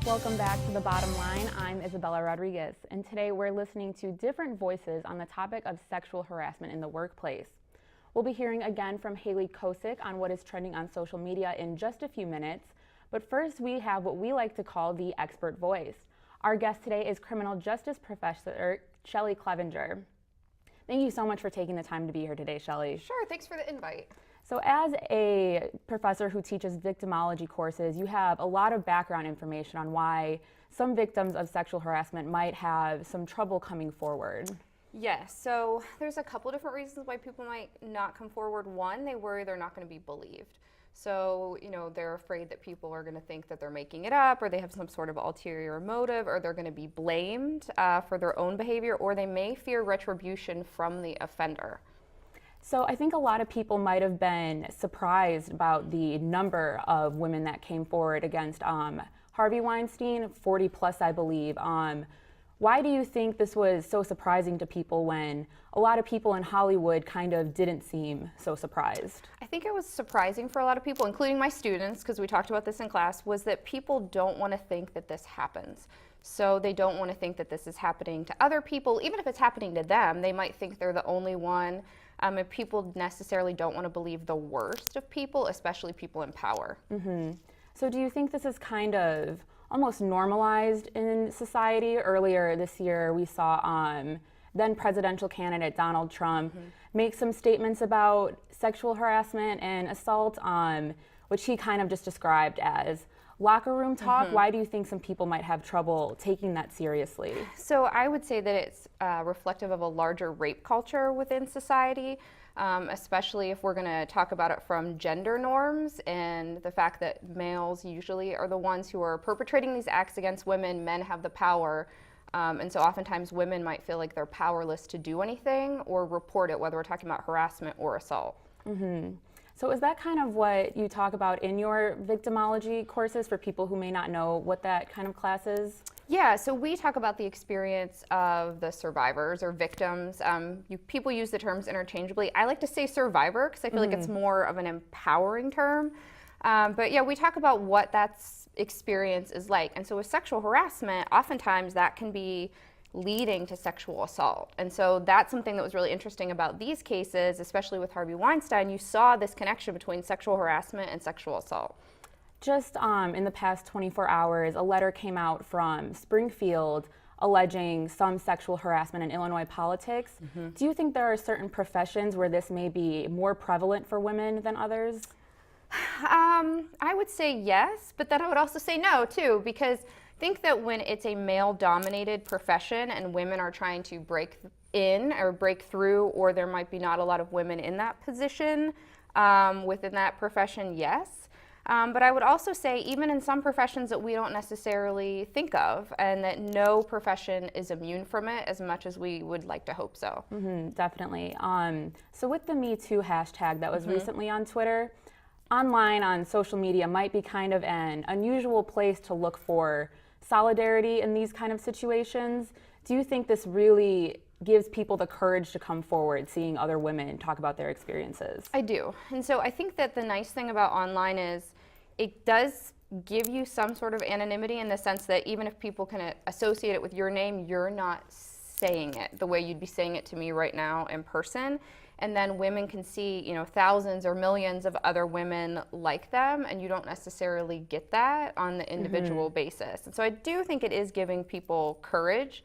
Welcome back to The Bottom Line. I'm Isabella Rodriguez, and today we're listening to different voices on the topic of sexual harassment in the workplace. We'll be hearing again from Haley Kosick on what is trending on social media in just a few minutes, but first we have what we like to call the expert voice. Our guest today is criminal justice professor Shelley Clevenger. Thank you so much for taking the time to be here today, Shelley. Sure, thanks for the invite. So as a professor who teaches victimology courses, you have a lot of background information on why some victims of sexual harassment might have some trouble coming forward. Yes, so there's a couple different reasons why people might not come forward. One, they worry they're not going to be believed. So, they're afraid that people are going to think that they're making it up, or they have some sort of ulterior motive, or they're going to be blamed for their own behavior, or they may fear retribution from the offender. So I think a lot of people might have been surprised about the number of women that came forward against Harvey Weinstein, 40 plus, I believe. Why do you think this was so surprising to people when a lot of people in Hollywood kind of didn't seem so surprised? I think it was surprising for a lot of people, including my students, because we talked about this in class, was that people don't want to think that this happens. So they don't want to think that this is happening to other people. Even if it's happening to them, they might think they're the only one. And people necessarily don't want to believe the worst of people, especially people in power. Mm-hmm. So do you think this is kind of almost normalized in society? Earlier this year, we saw then presidential candidate Donald Trump make some statements about sexual harassment and assault, which he kind of just described as locker room talk. Why do you think some people might have trouble taking that seriously? So I would say that it's reflective of a larger rape culture within society, especially if we're going to talk about it from gender norms and the fact that males usually are the ones who are perpetrating these acts against women. Men have the power. And so oftentimes women might feel like they're powerless to do anything or report it, whether we're talking about harassment or assault. Mm-hmm. So is that kind of what you talk about in your victimology courses for people who may not know what that kind of class is? Yeah, so we talk about the experience of the survivors or victims. People use the terms interchangeably. I like to say survivor because I feel like it's more of an empowering term. But yeah, we talk about what that experience is like. And so with sexual harassment, oftentimes that can be leading to sexual assault. And so that's something that was really interesting about these cases, especially with Harvey Weinstein. You saw this connection between sexual harassment and sexual assault. Just in the past 24 hours, a letter came out from Springfield alleging some sexual harassment in Illinois politics. Do you think there are certain professions where this may be more prevalent for women than others? I would say yes, but then I would also say no too, because I think that when it's a male-dominated profession and women are trying to break in or break through, or there might be not a lot of women in that position within that profession, yes. But I would also say even in some professions that we don't necessarily think of, and that no profession is immune from it as much as we would like to hope so. Definitely. So with the Me Too hashtag that was recently on Twitter, online on social media might be kind of an unusual place to look for solidarity in these kind of situations. Do you think this really gives people the courage to come forward, seeing other women talk about their experiences? I do. And so I think that the nice thing about online is it does give you some sort of anonymity in the sense that even if people can associate it with your name, you're not saying it the way you'd be saying it to me right now in person. And then women can see, thousands or millions of other women like them, and you don't necessarily get that on the individual basis. And so I do think it is giving people courage.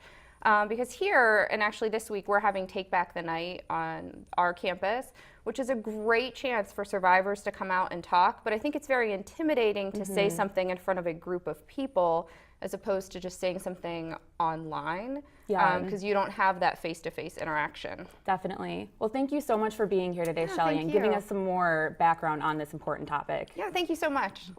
Because here, and actually this week, we're having Take Back the Night on our campus, which is a great chance for survivors to come out and talk. But I think it's very intimidating to say something in front of a group of people as opposed to just saying something online, because you don't have that face-to-face interaction. Definitely. Well, thank you so much for being here today, Shelley, and giving us some more background on this important topic. Yeah, thank you so much.